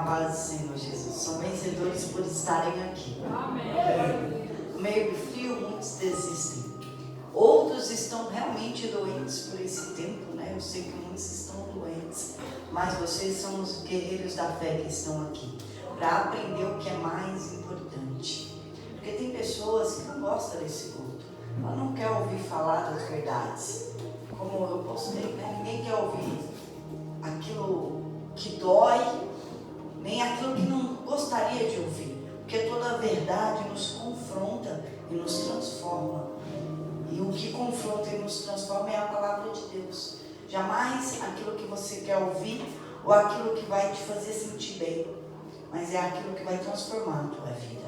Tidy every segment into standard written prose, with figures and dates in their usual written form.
paz do Senhor Jesus. São vencedores por estarem aqui. Amém. No meio do frio, muitos desistem. Outros estão realmente doentes por esse tempo, né? Eu sei que muitos estão doentes, mas vocês são os guerreiros da fé que estão aqui para aprender o que é mais importante. Porque tem pessoas que não gostam desse culto. Ela não quer ouvir falar das verdades. Como eu postei, né? Ninguém quer ouvir aquilo que dói, nem aquilo que não gostaria de ouvir. Porque toda a verdade nos confronta e nos transforma. E o que confronta e nos transforma é a palavra de Deus. Jamais aquilo que você quer ouvir ou aquilo que vai te fazer sentir bem, mas é aquilo que vai transformar a tua vida.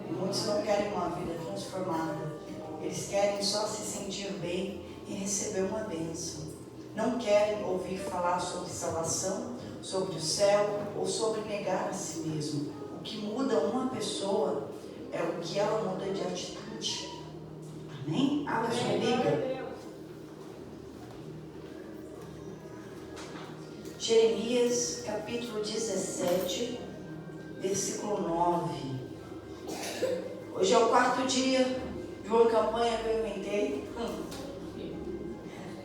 E muitos não querem uma vida transformada. Eles querem só se sentir bem e receber uma bênção. Não querem ouvir falar sobre salvação, sobre o céu ou sobre negar a si mesmo. O que muda uma pessoa é o que ela muda de atitude. Amém? Abra sua Bíblia. Jeremias, capítulo 17, versículo 9. Hoje é o 4º dia de uma campanha que eu inventei.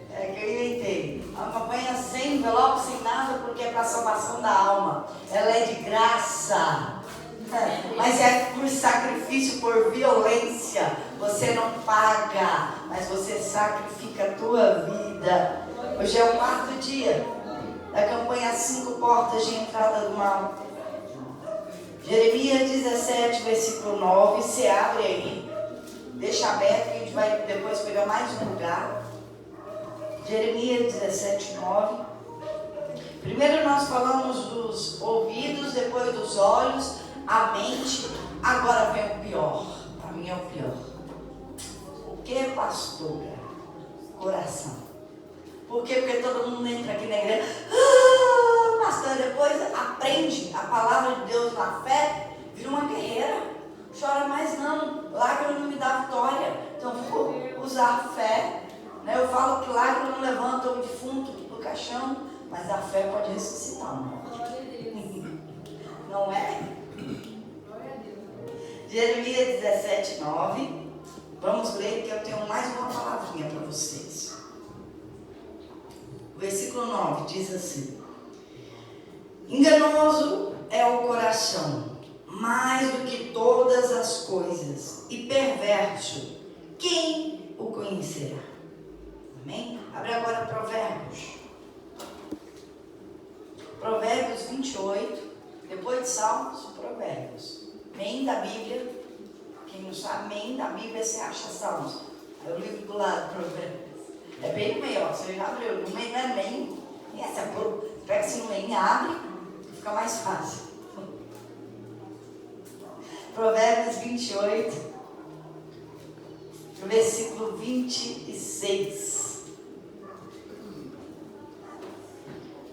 Que eu inventei. Uma campanha sem envelope, sem nada, porque é para a salvação da alma. Ela é de graça. Mas é por sacrifício, por violência. Você não paga, mas você sacrifica a tua vida. Hoje é o 4º dia da campanha 5 portas de entrada do mal. Jeremias 17, versículo 9. Você abre aí, deixa aberto, que a gente vai depois pegar mais um lugar. Jeremias 17, 9. Primeiro nós falamos dos ouvidos, depois dos olhos, a mente. Agora vem o pior. Para mim é o pior. O que, pastora? Coração. Por quê? Porque todo mundo entra aqui na igreja. Pastor, depois aprende a palavra de Deus na fé, vira uma guerreira. Chora mais não. Lágrima não me dá vitória. Então vou usar a fé. Eu falo que lágrima não levanta o defunto do caixão, mas a fé pode ressuscitar o morto. Não é? Jeremias 17, 9. Vamos ler, que eu tenho mais uma palavrinha para vocês. O versículo 9 diz assim: enganoso é o coração, mais do que todas as coisas, e perverso, quem o conhecerá? Amém? Abre agora Provérbios. Provérbios 28, depois de Salmos, Provérbios. Amém da Bíblia. Quem não sabe, amém da Bíblia, você acha Salmos. É o livro do lado, Provérbios. É bem no meio, ó. Você já abriu. No meio não é nem. Pega assim no meio, abre, fica mais fácil. Provérbios 28, versículo 26.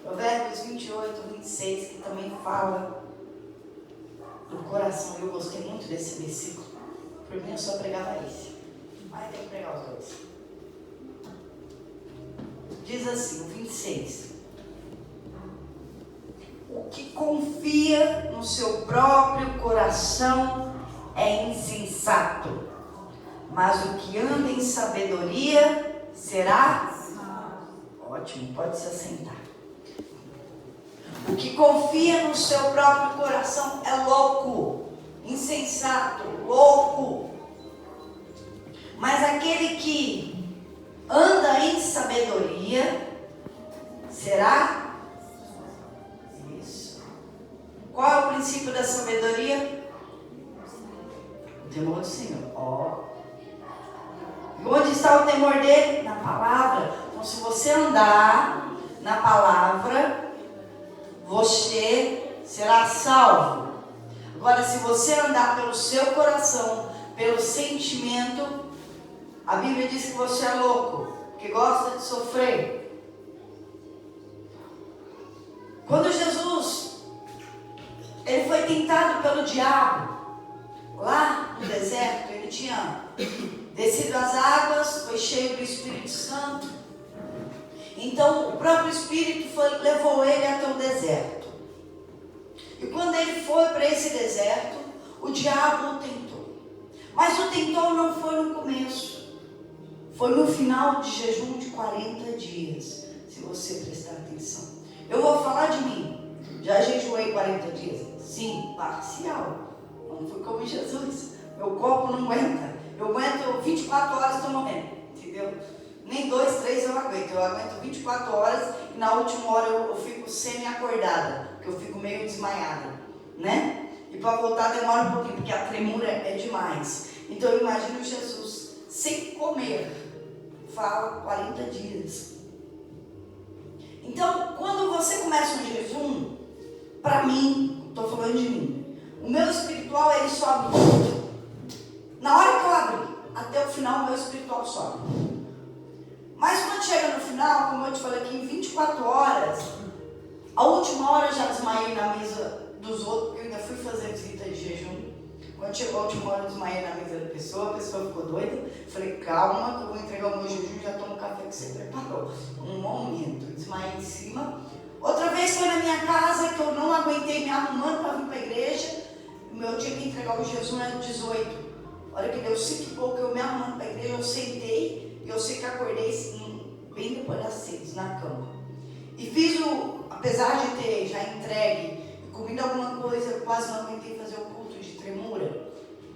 Provérbios 28, 26, que também fala do coração. Eu gostei muito desse versículo. Por mim eu só pregava esse, mas tem que pregar os dois. Diz assim, o 26. O que confia no seu próprio coração é insensato, mas o que anda em sabedoria será ótimo, pode se assentar. O que confia no seu próprio coração é louco, insensato, louco. Mas aquele que anda em sabedoria será isso. Qual é o princípio da sabedoria? O temor do Senhor. E onde está o temor dele? Na palavra. Então, se você andar na palavra, você será salvo. Agora, se você andar pelo seu coração, pelo sentimento, a Bíblia diz que você é louco, que gosta de sofrer. Quando Jesus, ele foi tentado pelo diabo, lá no deserto, ele tinha descido as águas, foi cheio do Espírito Santo. Então o próprio Espírito levou ele até o deserto. E ele foi para esse deserto, o diabo o tentou. Mas o tentou não foi no começo. Foi no final de jejum de 40 dias. Se você prestar atenção. Eu vou falar de mim. Já jejuei 40 dias? Sim, parcial. Não fui como Jesus. Meu corpo não aguenta. Eu aguento 24 horas, estou morrendo. Entendeu? Nem 2, 3 eu aguento. Eu aguento 24 horas e na última hora eu fico semi-acordada. Porque eu fico meio desmaiada. Né? E para voltar demora um pouquinho, porque a tremura é demais. Então eu imagino Jesus sem comer. Fala 40 dias. Então, quando você começa um jejum, para mim, estou falando de mim, o meu espiritual ele sobe muito. Na hora que eu abri, até o final, o meu espiritual sobe. Mas quando chega no final, como eu te falei aqui, em 24 horas, a última hora eu já desmaiei na mesa dos outros, porque eu ainda fui fazer visita de jejum. Quando chegou a última hora, eu desmaiei na mesa da pessoa, a pessoa ficou doida. Falei, calma, que eu vou entregar o meu jejum, já tomo o café que você preparou. Um momento, desmaiei em cima. Outra vez foi na minha casa, que eu não aguentei me arrumando para vir para a igreja. O meu dia que entregar o jejum era 18. A hora que deu 5 e pouco, eu me arrumando para a igreja, eu sentei. E eu sei que acordei bem depois das 6, na cama. E fiz apesar de ter já entregue e comido alguma coisa, eu quase não aguentei fazer o culto de tremura.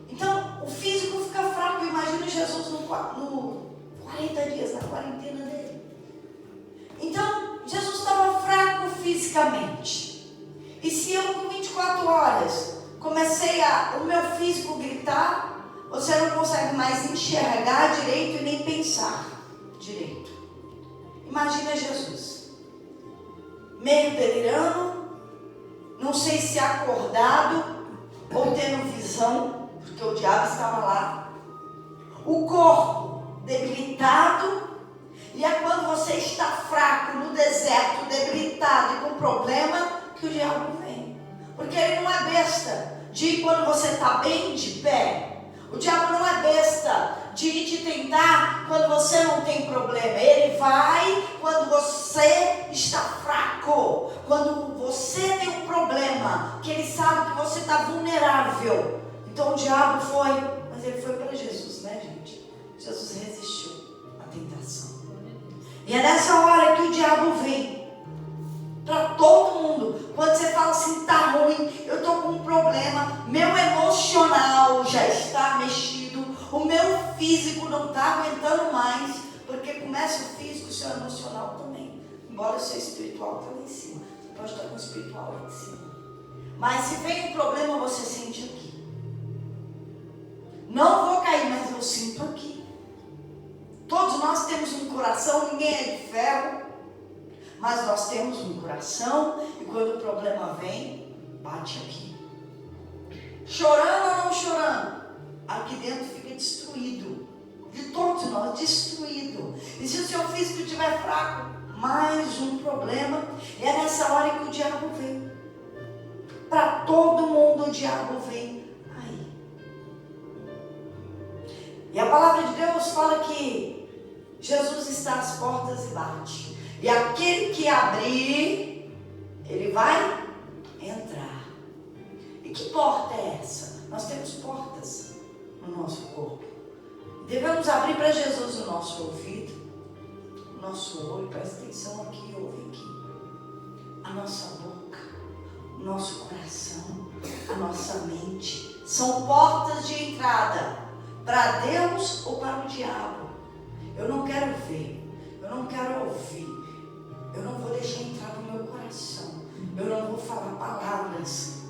Então, o físico fica fraco. Imagina Jesus no 40 dias da quarentena dele. Então, Jesus estava fraco fisicamente. E se eu com 24 horas comecei o meu físico gritar, você não consegue mais enxergar direito e nem pensar direito. Imagina Jesus, meio delirando, não sei se acordado ou tendo visão, porque o diabo estava lá. O corpo debilitado. E é quando você está fraco no deserto, debilitado e com problema, que o diabo vem. Porque ele não é besta de ir quando você está bem de pé. O diabo não é besta de ir te tentar quando você não tem problema. Ele vai quando você está fraco. Quando você tem um problema, que ele sabe que você está vulnerável. Então o diabo foi, mas ele foi para Jesus, né, gente? Jesus resistiu à tentação. E é nessa hora que o diabo vem para todo mundo. Quando você fala assim, tá ruim, eu estou com um problema, meu emocional já está mexido, o meu físico não está aguentando mais, porque começa o físico, o seu emocional também. Embora o seu espiritual está lá em cima, você pode estar com o espiritual lá em cima. Mas se vem um problema, você sente aqui. Não vou cair, mas eu sinto aqui. Todos nós temos um coração, ninguém é de ferro, mas nós temos um coração e quando o problema vem, bate aqui. Chorando ou não chorando, aqui dentro fica destruído. De todos nós, destruído. E se o seu físico estiver fraco, mais um problema. E é nessa hora que o diabo vem. Para todo mundo o diabo vem aí. E a palavra de Deus fala que Jesus está às portas e bate. E aquele que abrir, ele vai entrar. E que porta é essa? Nós temos portas no nosso corpo. Devemos abrir para Jesus o nosso ouvido, o nosso olho, presta atenção aqui, ouve aqui. A nossa boca, o nosso coração, a nossa mente. São portas de entrada para Deus ou para o diabo. Eu não quero ver, eu não quero ouvir, eu não vou deixar entrar no meu coração, eu não vou falar palavras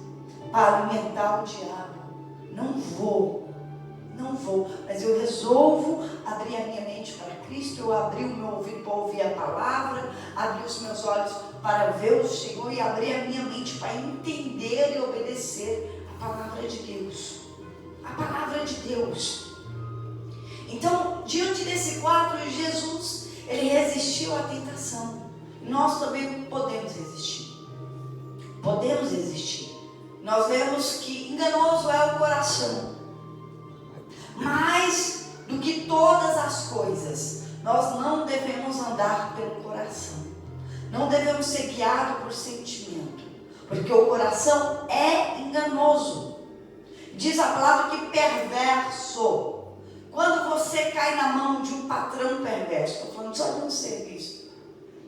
para alimentar o diabo. Não vou, mas eu resolvo abrir a minha mente para Cristo, eu abri o meu ouvido para ouvir a palavra, abri os meus olhos para ver o Senhor e abrir a minha mente para entender e obedecer a palavra de Deus. A palavra de Deus. Então, diante desse quadro, Jesus, ele resistiu à tentação. Nós também podemos resistir. Podemos resistir. Nós vemos que enganoso é o coração. Mais do que todas as coisas, nós não devemos andar pelo coração. Não devemos ser guiados por sentimento. Porque o coração é enganoso. Diz a palavra que perverso. Quando você cai na mão de um patrão perverso, estou falando só de um serviço,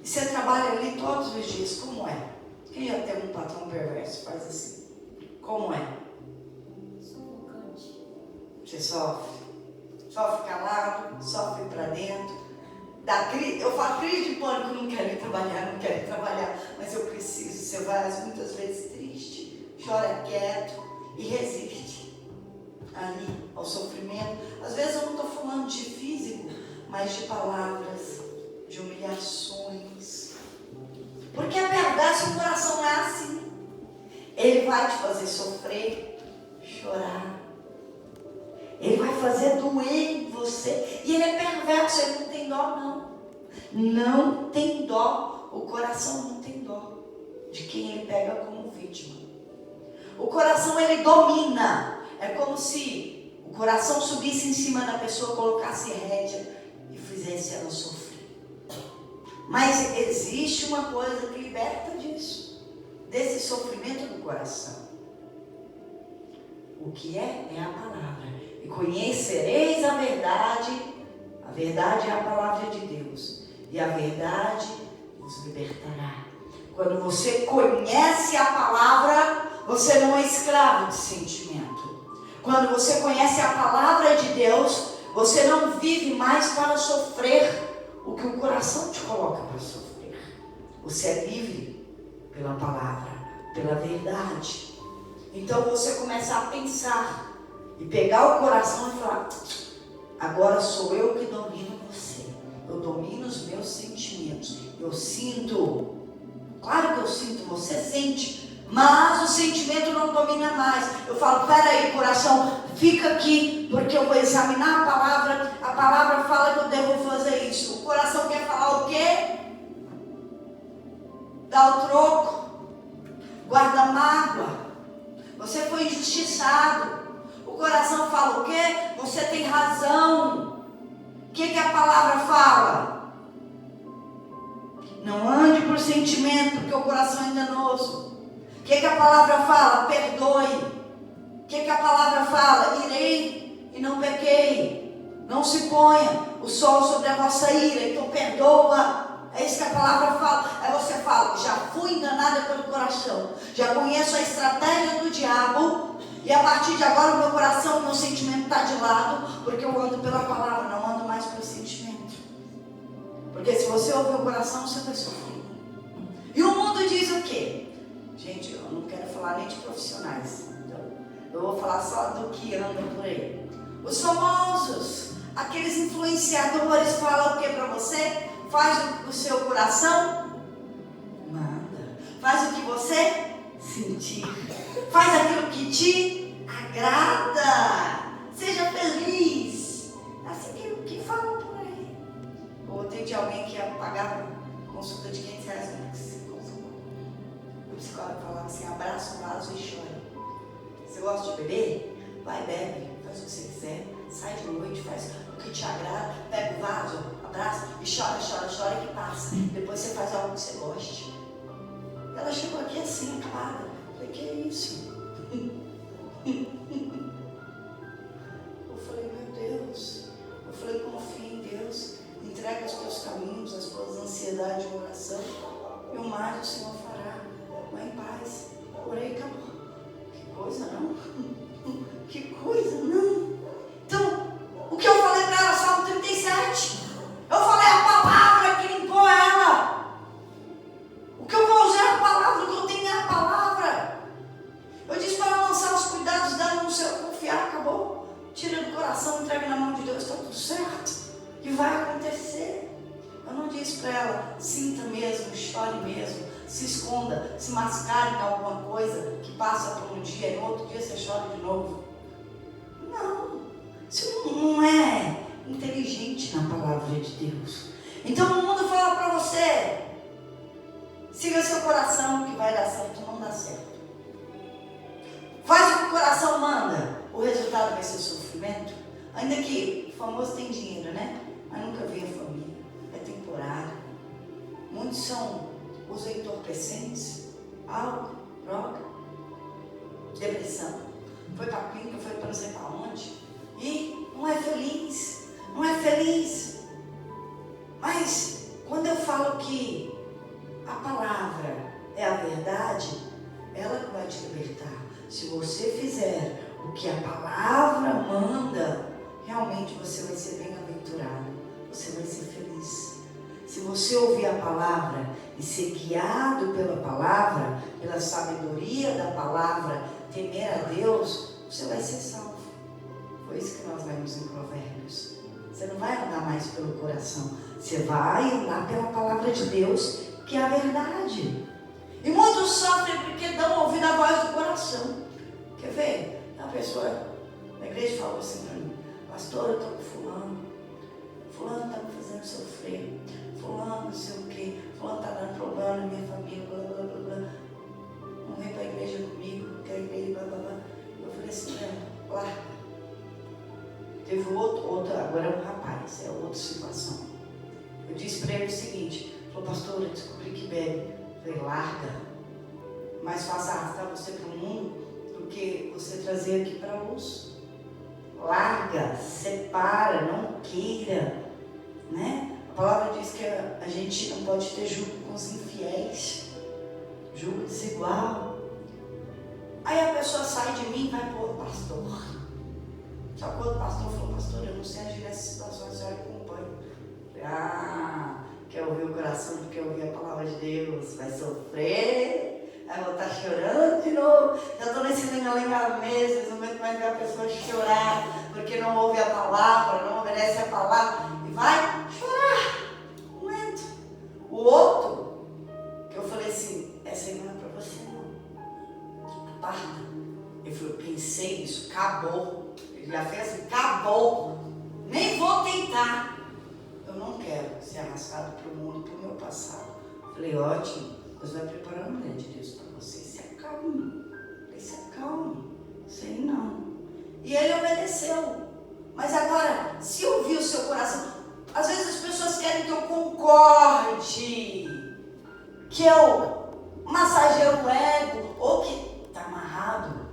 e você trabalha ali todos os dias, como é? Quem já tem um patrão perverso? Faz assim. Como é? Sufocante. Você sofre. Sofre calado, sofre para dentro. Eu falo crise de pânico, não quero ir trabalhar, mas eu preciso. Você vai muitas vezes triste, chora quieto e resiste ali ao sofrimento. Às vezes eu não estou falando de físico, mas de palavras, de humilhações. Porque é perverso, o coração não é assim. Ele vai te fazer sofrer, chorar. Ele vai fazer doer em você. E ele é perverso, ele não tem dó não. Não tem dó. O coração não tem dó de quem ele pega como vítima. O coração ele domina. É como se o coração subisse em cima da pessoa, colocasse rédea e fizesse ela sofrer. Mas existe uma coisa que liberta disso, desse sofrimento do coração. O que é a palavra. E conhecereis a verdade é a palavra de Deus, e a verdade vos libertará. Quando você conhece a palavra, você não é escravo de sentimento. Quando você conhece a palavra de Deus, você não vive mais para sofrer o que o coração te coloca para sofrer. Você é livre pela palavra, pela verdade. Então você começa a pensar e pegar o coração e falar: agora sou eu que domino você. Eu domino os meus sentimentos. Eu sinto. Claro que eu sinto, você sente. Mas o sentimento não domina mais. Eu falo: peraí, coração, fica aqui, porque eu vou examinar a palavra. A palavra fala que eu devo fazer isso. O coração quer falar o quê? Dá o troco. Guarda mágoa. Você foi injustiçado. O coração fala o quê? Você tem razão. O que a palavra fala? Não ande por sentimento, porque o coração é enganoso. O que a palavra fala? Perdoe. O que a palavra fala? Irei e não pequei. Não se ponha o sol sobre a vossa ira, então perdoa. É isso que a palavra fala. Aí você fala: já fui enganada pelo coração, já conheço a estratégia do diabo, e a partir de agora o meu coração, o meu sentimento está de lado, porque eu ando pela palavra, não ando mais pelo sentimento. Porque se você ouvir o coração, você vai sofrer. E o mundo diz o quê? Gente, eu não quero falar nem de profissionais, então eu vou falar só do que anda por aí. Os famosos, aqueles influenciadores, falam o que para você? Faz o seu coração manda. Faz o que você sentir. Faz aquilo que te agrada. Seja feliz. Assim que falam por aí. Ou tem de alguém que ia pagar consulta de R$500 no psicólogo. O psicólogo falava assim: abraça um vaso e chora. Você gosta de beber? Vai, bebe. Faz o que você quiser. Sai de noite, faz o que te agrada. Pega o vaso, abraça e chora que passa. Depois você faz algo que você goste. Ela chegou aqui assim, acabada. Eu falei: que é isso? Eu falei: meu Deus. Eu falei: confia em Deus. Entrega os teus caminhos, as tuas ansiedades de oração, e o mais o Senhor fará. Vai em paz. Orei e acabou. Que coisa, não? Que coisa, não? Então, o que eu falei para ela? Salmo 37. Eu falei a palavra que limpou ela. O que eu vou usar é a palavra, o que eu tenho é a palavra. Eu disse para ela lançar os cuidados dela no seu confiar, acabou. Tira do coração, entrega na mão de Deus, está tudo certo. E vai acontecer. Eu não disse para ela: sinta mesmo, chore mesmo, se esconda, se mascare em alguma coisa que passa por um dia e no outro dia você chora de novo. Não, isso não é inteligente na palavra de Deus. Então o mundo fala para você: siga seu coração que vai dar certo, não dá certo. Faz o que o coração manda, o resultado vai ser sofrimento. Ainda que o famoso tem dinheiro, né? Mas nunca vê a família, é temporário. Muitos usam entorpecentes, álcool, droga. depressão, foi para a clínica, foi para não sei para onde, e não é feliz, não é feliz. Mas quando eu falo que a palavra é a verdade, ela que vai te libertar. Se você fizer o que a palavra manda, realmente você vai ser bem-aventurado, você vai ser feliz. Se você ouvir a palavra e ser guiado pela palavra, pela sabedoria da palavra, temer a Deus, você vai ser salvo. Foi isso que nós lemos em Provérbios. Você não vai andar mais pelo coração, você vai andar pela palavra de Deus, que é a verdade. E muitos sofrem porque dão ouvido à voz do coração. Quer ver? Uma pessoa na igreja falou assim para mim: pastor, eu estou com fulano está me fazendo sofrer, fulano não sei o que, fulano está dando problema na minha família, blá blá blá blá, não vem para a igreja comigo, quer igreja, blá blá blá. Eu falei assim para ela: larga. Teve outro, agora é um rapaz, é outra situação. Eu disse para ele o seguinte: falou, pastor, eu descobri que bebe. Eu falei: larga. Mais fácil arrastar você para o mundo do que você trazer aqui para a luz. Larga, separa, não queira, né? A palavra diz que a gente não pode ter jugo com os infiéis, jugo desigual. Aí a pessoa sai de mim e vai para o pastor. Só que o pastor falou: pastor, eu não sei agir nessas situações, a senhora acompanha. Quer ouvir o coração, quer ouvir a palavra de Deus, vai sofrer, aí vou estar chorando de novo. Já estou nesse lenga-lenga meses, não aguento mais ver a pessoa chorar, porque não ouve a palavra, não obedece a palavra, e vai chorar. Não aguento. O outro, que eu falei assim: essa aí não é para você não. Aparta. Eu falei: pensei nisso, acabou. Ele já fez assim: acabou. Nem vou tentar. Eu não quero ser arrastado para o mundo, para o meu passado. Falei: ótimo, Deus vai preparar uma mulher de Deus para você. Se acalme. Falei: se acalme. Sei não. E ele obedeceu. Mas agora, se ouvir o seu coração, às vezes as pessoas querem que eu concorde, que eu massageie o ego, ou que está amarrado.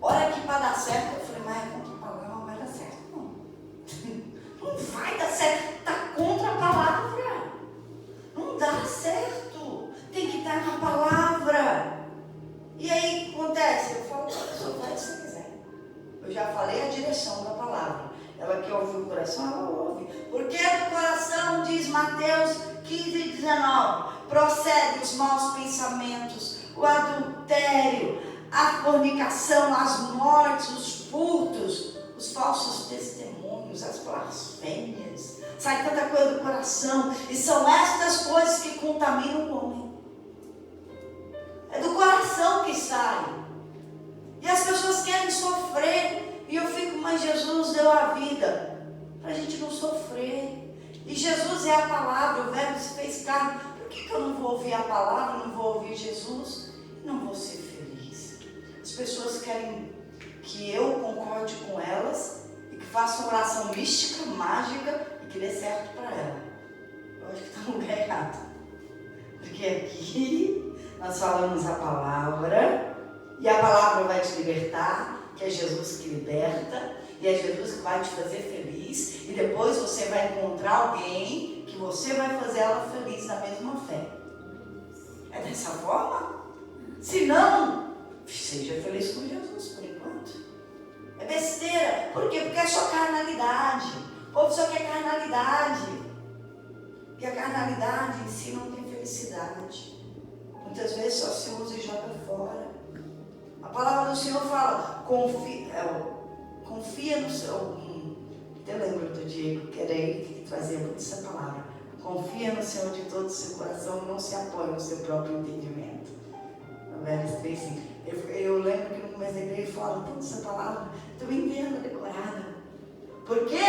Hora que para dar certo, eu falei: mas é contra a palavra, não vai dar certo não. Não vai dar certo, está contra a palavra. Não dá certo. Tem que estar na palavra. E aí o que acontece? Eu falo: só faz se você quiser. Eu já falei a direção da palavra. Ela quer ouvir o coração, ela ouve. Porque do coração, diz Mateus 15:19, procede os maus pensamentos, o adultério, a fornicação, as mortes, os furtos, os falsos testemunhos, as blasfêmias. Sai tanta coisa do coração. E são estas coisas que contaminam o homem. É do coração que sai. E as pessoas querem sofrer. E eu fico: mas Jesus deu a vida para a gente não sofrer. E Jesus é a palavra, o verbo se fez carne. Por que eu não vou ouvir a palavra, não vou ouvir Jesus e não vou ser feliz? As pessoas querem que eu concorde com elas e que faça uma oração mística, mágica e que dê certo para ela. Eu acho que está no lugar errado. Porque aqui nós falamos a palavra e a palavra vai te libertar, que é Jesus que liberta, e é Jesus que vai te fazer feliz, e depois você vai encontrar alguém que você vai fazer ela feliz na mesma fé. É dessa forma? Se não, seja feliz com Jesus por enquanto. É besteira. Por quê? Porque é só carnalidade. O povo só quer carnalidade. Porque a carnalidade em si não tem felicidade. Muitas vezes só se usa e joga fora. A palavra do Senhor fala: confia no seu. Eu lembro do Diego, que era ele que trazia muito essa palavra. Confia no Senhor de todo o seu coração e não se apoia no seu próprio entendimento. Provérbios 3:5. Eu lembro que no começo da igreja falava tanto essa palavra, estou entendendo decorada. Por quê?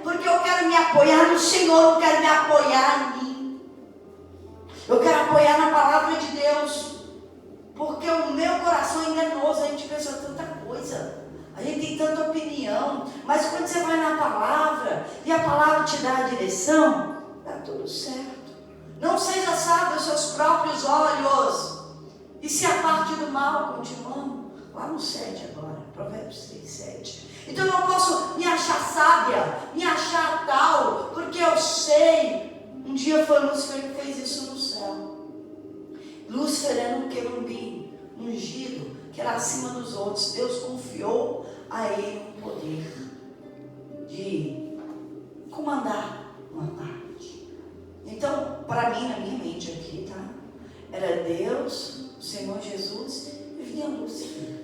Porque eu quero me apoiar no Senhor, não quero me apoiar em mim. Eu quero apoiar na palavra de Deus. Porque o meu coração é enganoso, a gente pensa tanta coisa, a gente tem tanta opinião, mas quando você vai na palavra e a palavra te dá a direção, dá tudo certo. Não seja sábio aos seus próprios olhos e se aparte do mal, continuando. lá no 7 agora, Provérbios 3, 7. Então eu não posso me achar sábia, me achar tal, porque eu sei. Um dia foi Lúcifer que fez isso no céu. Lúcifer era um querubim ungido, que era acima dos outros. Deus confiou a ele o poder de comandar uma parte. Então, para mim, na minha mente aqui, tá? Era Deus, o Senhor Jesus, e vinha Lúcifer.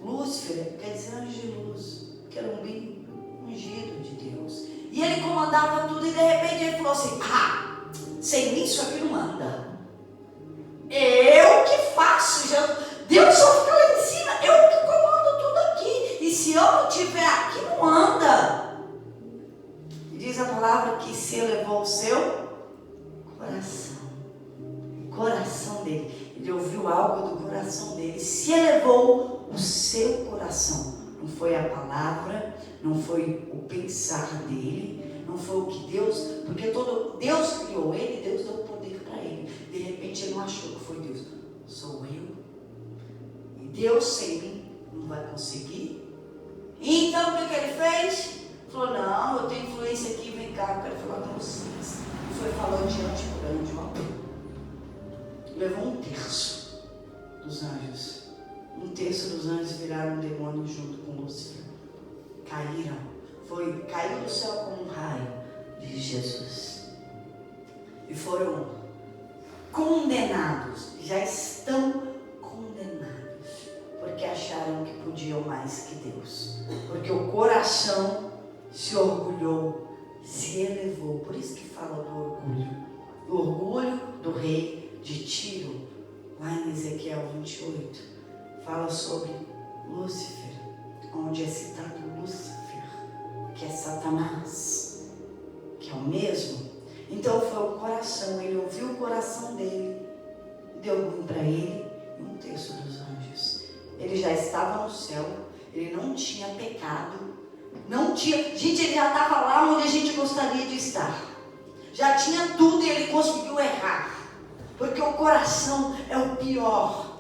Lúcifer quer dizer anjo de luz, querubim ungido de Deus. E ele comandava tudo e de repente ele falou assim: sem mim isso aqui não anda. Eu que faço, Deus só fica lá em cima, eu que comando tudo aqui. E se eu não estiver aqui, não anda. E diz a palavra que se elevou o seu coração dele. Ele ouviu algo do coração dele, se elevou o seu coração. Não foi a palavra, não foi o pensar dele, não foi o que Deus, porque Deus criou ele, Deus deu o poder para ele. De repente ele não achou que foi Deus, sou eu. E Deus sem mim não vai conseguir. Então o que ele fez? Falou: não, eu tenho influência aqui, vem cá, eu quero falar com vocês. E foi falando diante por anjo, ó. Levou 1/3 dos anjos. 1/3 dos anjos viraram um demônio junto com Lúcifer. Caíram. Caiu do céu como um raio de Jesus. E foram condenados. Já estão condenados. Porque acharam que podiam mais que Deus. Porque o coração se orgulhou, se elevou. Por isso que fala do orgulho. O orgulho do rei de Tiro, lá em Ezequiel 28, fala sobre Lúcifer, onde é citado Lúcifer, que é Satanás, que é o mesmo. Então foi o coração, ele ouviu o coração dele, deu ruim para ele e 1/3 dos anjos. Ele já estava no céu, ele não tinha pecado, gente, ele já estava lá onde a gente gostaria de estar, já tinha tudo e ele conseguiu errar. Porque o coração é o pior.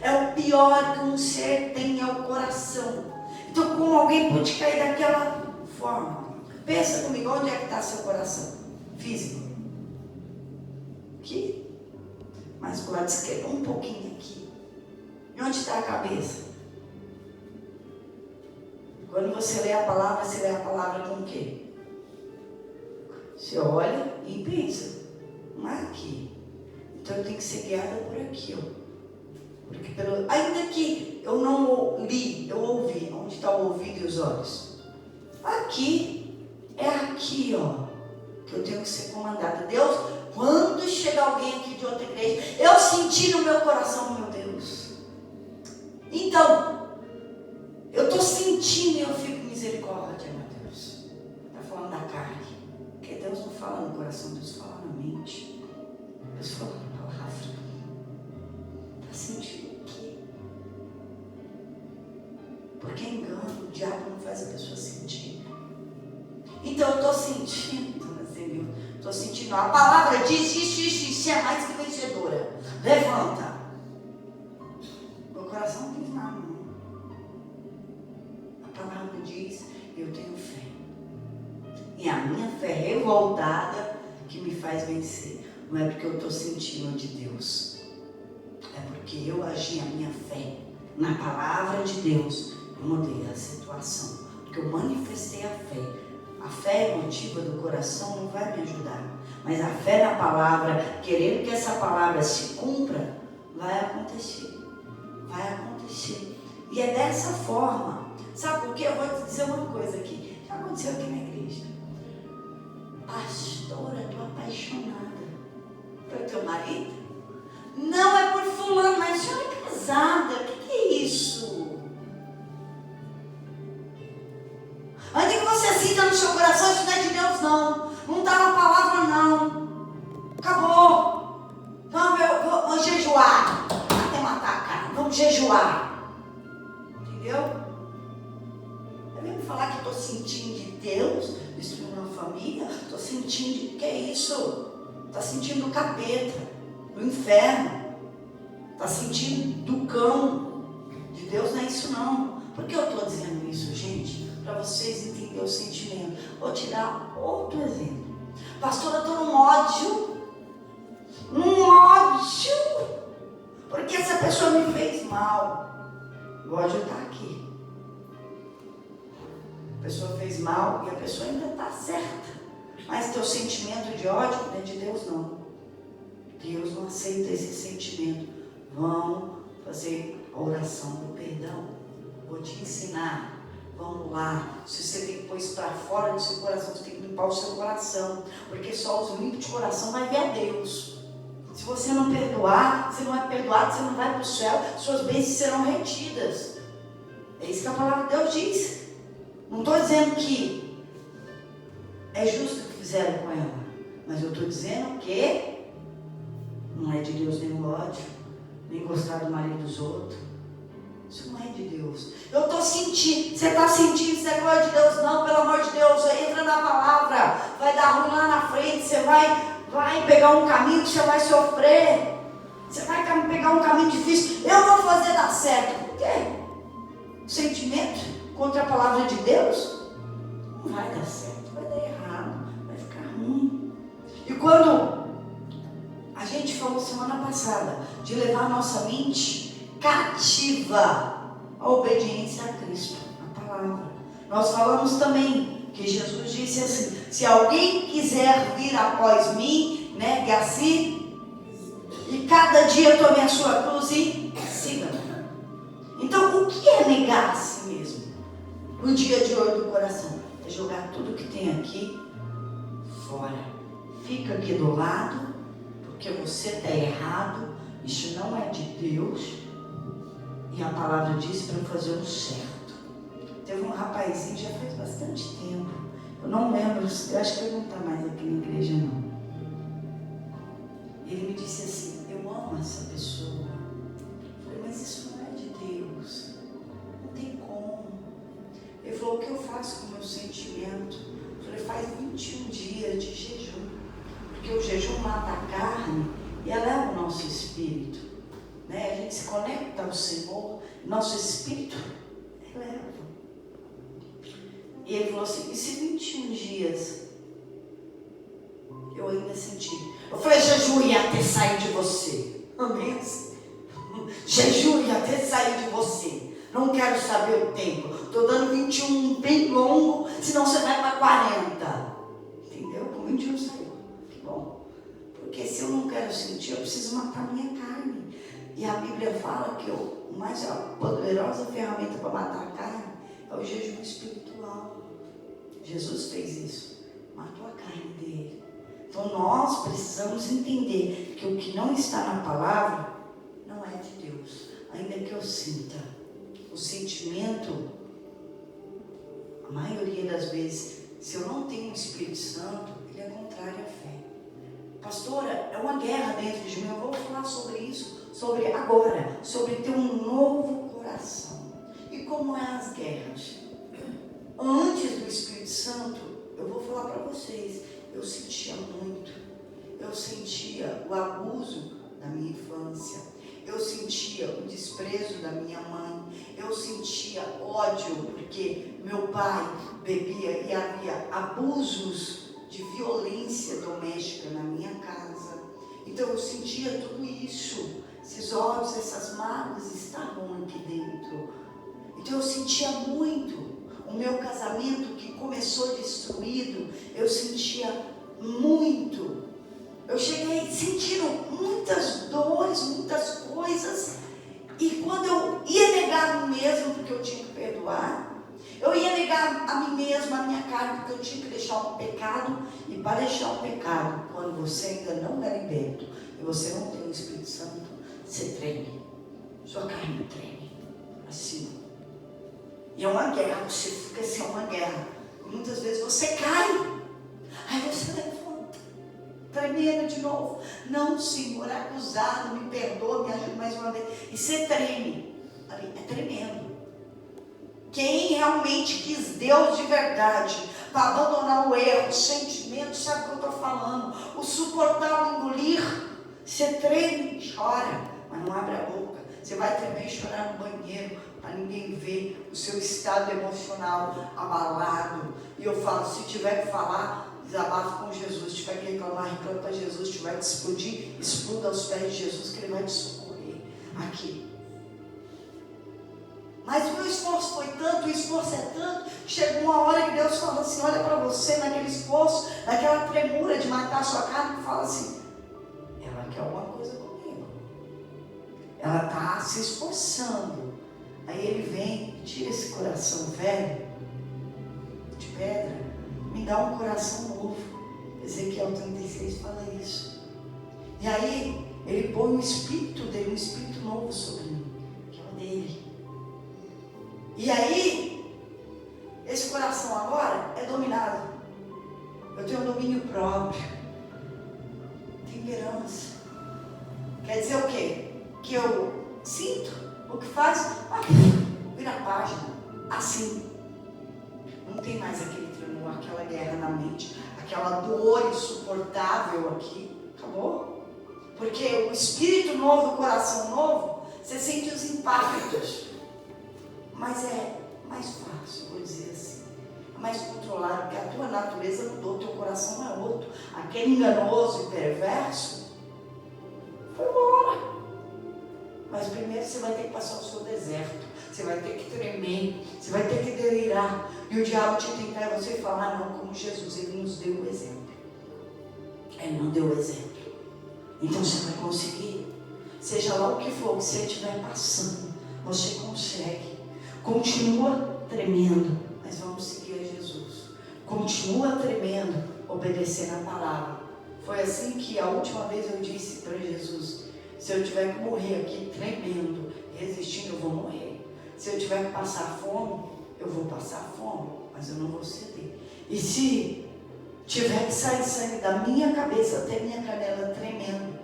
É o pior que um ser tem, é o coração. Então, como alguém pode cair daquela forma? Pensa comigo, onde é que está seu coração? Físico. Aqui. Mas para o lado esquerdo, um pouquinho aqui. E onde está a cabeça? Quando você lê a palavra, você lê a palavra com o quê? Você olha e pensa. Não é aqui. Então eu tenho que ser guiada por aqui, ó. Porque ainda que eu não li, eu ouvi. Onde está o ouvido e os olhos? Aqui. É aqui, ó, que eu tenho que ser comandada. Deus, quando chegar alguém aqui de outra igreja, eu senti no meu coração, meu Deus. Então, eu estou sentindo e eu fico misericórdia, meu Deus. Está falando da carne. Porque Deus não fala no coração, Deus fala na mente. Deus fala na palavra. Está sentindo o quê? Porque engano, o diabo não faz a pessoa sentir. Então eu estou sentindo, Senhor. Estou sentindo. A palavra diz isso é mais que vencedora. Levanta. Meu coração não diz nada, não. A palavra diz: eu tenho fé. E a minha fé revoltada que me faz vencer. Não é porque eu estou sentindo de Deus. É porque eu agi a minha fé na palavra de Deus. Eu mudei a situação. Porque eu manifestei a fé. A fé emotiva do coração não vai me ajudar. Mas a fé na palavra, querendo que essa palavra se cumpra, vai acontecer. Vai acontecer. E é dessa forma. Sabe por quê? Eu vou te dizer uma coisa aqui. Já aconteceu aqui na igreja. Pastora, estou apaixonada pelo teu marido? Não é por fulano, mas a senhora é casada. O que é isso? Antes que você sinta no seu coração, isso não é de Deus, não. Não está na palavra, não. Acabou. Então vamos jejuar. Até matar a carne. Vamos jejuar. Entendeu? É mesmo falar que estou sentindo de Deus, destruindo uma família. Estou sentindo de que é isso? Está sentindo do capeta, do inferno. Está sentindo do cão. De Deus não. Por que eu estou dizendo isso, gente? Para vocês entenderem o sentimento. Vou te dar outro exemplo. Pastora, eu estou num ódio. Porque essa pessoa me fez mal. O ódio está aqui. A pessoa fez mal e a pessoa ainda está certa. Mas teu sentimento de ódio não é de Deus, não. Deus não aceita esse sentimento. Vão fazer a oração do perdão. Vou te ensinar. Vamos lá. Se você tem que pôr isso para fora do seu coração, você tem que limpar o seu coração. Porque só os limpos de coração vai ver a Deus. Se você não perdoar, você não é perdoado, você não vai para o céu, suas bênçãos serão retidas. É isso que a palavra de Deus diz. Não estou dizendo que é justo o que fizeram com ela, mas eu estou dizendo que não é de Deus nem o ódio, nem gostar do marido dos outros. Isso não é de Deus. Eu estou sentindo, você está sentindo, isso é glória de Deus? Não, pelo amor de Deus, entra na palavra, vai dar ruim lá na frente, você vai pegar um caminho que você vai sofrer, você vai pegar um caminho difícil, eu vou fazer dar certo. Por quê? Sentimento contra a palavra de Deus não vai dar certo, vai dar errado, vai ficar ruim. E quando a gente falou semana passada de levar a nossa mente cativa à obediência a Cristo, a palavra, nós falamos também que Jesus disse assim: se alguém quiser vir após mim, negue a si e cada dia tome a sua cruz e siga-me. Então, o que é negar a si mesmo? No dia de hoje do coração, é jogar tudo que tem aqui fora. Fica aqui do lado, porque você está errado, isso não é de Deus, e a palavra diz para fazer o certo. Teve um rapazinho, já faz bastante tempo, eu não lembro, eu acho que ele não está mais aqui na igreja não. Ele me disse assim: eu amo essa pessoa. Eu falei: mas isso não é de Deus, não tem como. Ele falou: o que eu faço com o meu sentimento? Eu falei: faz 21 dias de jejum, porque o jejum mata a carne e eleva o nosso espírito, né? A gente se conecta ao Senhor, nosso espírito eleva. E ele falou assim: e se 21 dias eu ainda senti? Eu falei: jejum ia até sair de você. Amém? Jejum ia até sair de você. Não quero saber o tempo. Estou dando 21 bem longo, senão você vai para 40. Entendeu? Com 21 saiu. Que bom. Porque se eu não quero sentir, eu preciso matar minha carne. E a Bíblia fala que a mais poderosa ferramenta para matar a carne é o jejum espiritual. Jesus fez isso. Matou a carne dele. Então nós precisamos entender que o que não está na palavra não é de Deus. Ainda que eu sinta. O sentimento, a maioria das vezes, se eu não tenho o Espírito Santo, ele é contrário à fé. Pastora, é uma guerra dentro de mim. Eu vou falar sobre isso, sobre agora, sobre ter um novo coração. E como é as guerras? Antes do Espírito Santo, eu vou falar para vocês, eu sentia muito. Eu sentia o abuso da minha infância. Eu sentia o desprezo da minha mãe. Eu sentia ódio porque meu pai bebia e havia abusos de violência doméstica na minha casa. Então eu sentia tudo isso. Esses ódios, essas mágoas estavam aqui dentro. Então eu sentia muito. O meu casamento que começou destruído, eu sentia muito. Eu cheguei sentindo muitas dores, muitas coisas. E quando eu ia negar a mim mesmo, porque eu tinha que perdoar, eu ia negar a mim mesmo, a minha carne, porque eu tinha que deixar um pecado. E para deixar um pecado, quando você ainda não é liberto e você não tem o Espírito Santo, você treme. Sua carne treme. Assim. E é uma guerra, você fica assim, é uma guerra. E muitas vezes você cai. Aí você levanta, tremendo de novo. Não, Senhor, acusado, me perdoa, me ajuda mais uma vez. E você treme. É tremendo. Quem realmente quis Deus de verdade, para abandonar o erro, o sentimento, sabe o que eu estou falando? O suportar, o engolir. Você treme e chora, mas não abre a boca. Você vai tremer e chorar no banheiro, para ninguém ver o seu estado emocional abalado. E eu falo, se tiver que falar, desabafa com Jesus. Se tiver que reclamar, reclama para Jesus. Se tiver que explodir, exploda aos pés de Jesus, que Ele vai te socorrer aqui. Mas o meu esforço foi tanto, o esforço é tanto, que chegou uma hora que Deus fala assim, olha para você naquele esforço, naquela premura de matar a sua carne, que fala assim, ela quer alguma coisa comigo. Ela está se esforçando. Aí Ele vem, tira esse coração velho, de pedra, me dá um coração novo. Ezequiel 36 fala isso. E aí, Ele põe o Espírito dele, um Espírito novo sobre mim, que é o dele. E aí, esse coração agora é dominado. Eu tenho um domínio próprio. Temperança. Quer dizer o quê? Que eu sinto o que faz, vira a página. Assim. Não tem mais aquele tremor, aquela guerra na mente, aquela dor insuportável aqui. Acabou? Porque o espírito novo, o coração novo, você sente os impactos. Mas é mais fácil, vou dizer assim. É mais controlado, porque a tua natureza mudou, teu coração é outro. Aquele enganoso e perverso foi embora. Mas primeiro você vai ter que passar o seu deserto. Você vai ter que tremer. Você vai ter que delirar. E o diabo te tentar e você falar, não, como Jesus, Ele nos deu o exemplo. Ele não deu o exemplo. Então você vai conseguir. Seja lá o que for que você estiver passando, você consegue. Continua tremendo, mas vamos seguir a Jesus. Continua tremendo, obedecendo a palavra. Foi assim que a última vez eu disse para Jesus, se eu tiver que morrer aqui tremendo, resistindo, eu vou morrer. Se eu tiver que passar fome, eu vou passar fome, mas eu não vou ceder. E se tiver que sair sangue da minha cabeça até minha canela tremendo,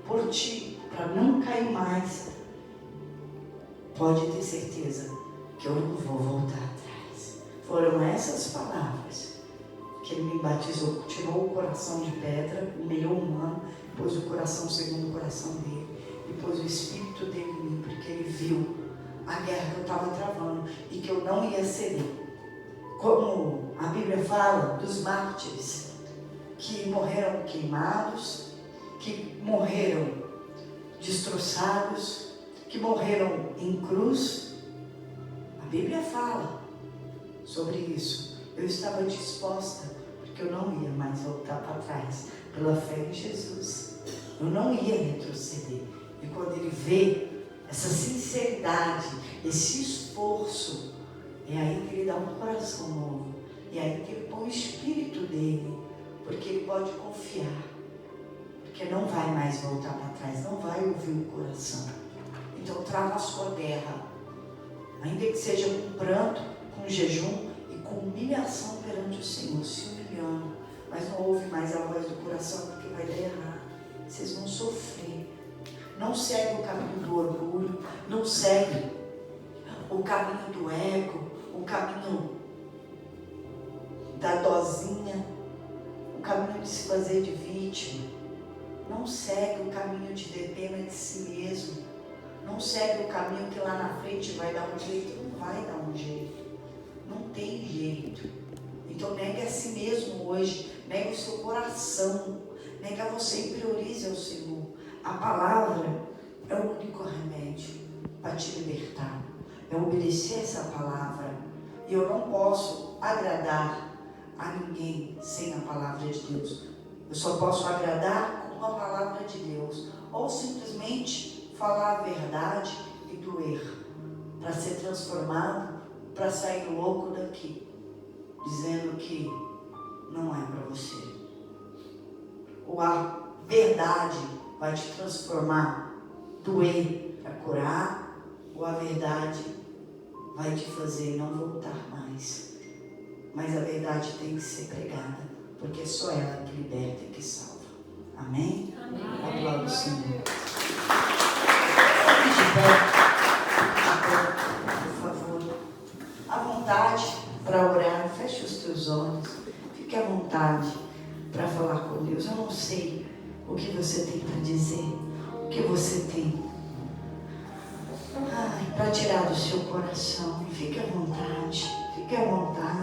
por ti, para não cair mais, pode ter certeza que eu não vou voltar atrás. Foram essas palavras que Ele me batizou, tirou o coração de pedra, o meio humano, pôs o coração segundo o coração dele, e pôs o Espírito dele em mim, porque Ele viu a guerra que eu estava travando e que eu não ia ceder. Como a Bíblia fala dos mártires que morreram queimados, que morreram destroçados, que morreram em cruz. A Bíblia fala sobre isso. Eu estava disposta, porque eu não ia mais voltar para trás, pela fé em Jesus. Eu não ia retroceder. E quando Ele vê essa sinceridade, esse esforço, é aí que Ele dá um coração novo. É aí que Ele põe o Espírito dele, porque Ele pode confiar. Porque não vai mais voltar para trás, não vai ouvir o coração. Então trava a sua guerra. Ainda que seja com pranto, com jejum e com humilhação perante o Senhor, se humilhando. Mas não ouve mais a voz do coração, porque vai dar errado. Vocês vão sofrer. Não segue o caminho do orgulho, não segue o caminho do ego, o caminho da dosinha, o caminho de se fazer de vítima. Não segue o caminho de ter pena de si mesmo. Não segue o caminho que lá na frente vai dar um jeito. Não vai dar um jeito. Não tem jeito. Então negue a si mesmo hoje. Negue o seu coração. Negue a você e priorize ao Senhor. A palavra é o único remédio para te libertar. É obedecer essa palavra. E eu não posso agradar a ninguém sem a palavra de Deus. Eu só posso agradar com a palavra de Deus. Ou simplesmente falar a verdade e doer, para ser transformado, para sair louco daqui, dizendo que não é para você. Ou a verdade vai te transformar, doer para curar, ou a verdade vai te fazer não voltar mais. Mas a verdade tem que ser pregada, porque é só ela que liberta e que salva. Amém? Amém. Aplauda o Senhor. Por favor, à vontade para orar, feche os teus olhos, fique à vontade para falar com Deus. Eu não sei o que você tem para dizer, o que você tem. Ai, para tirar do seu coração. Fique à vontade, fique à vontade.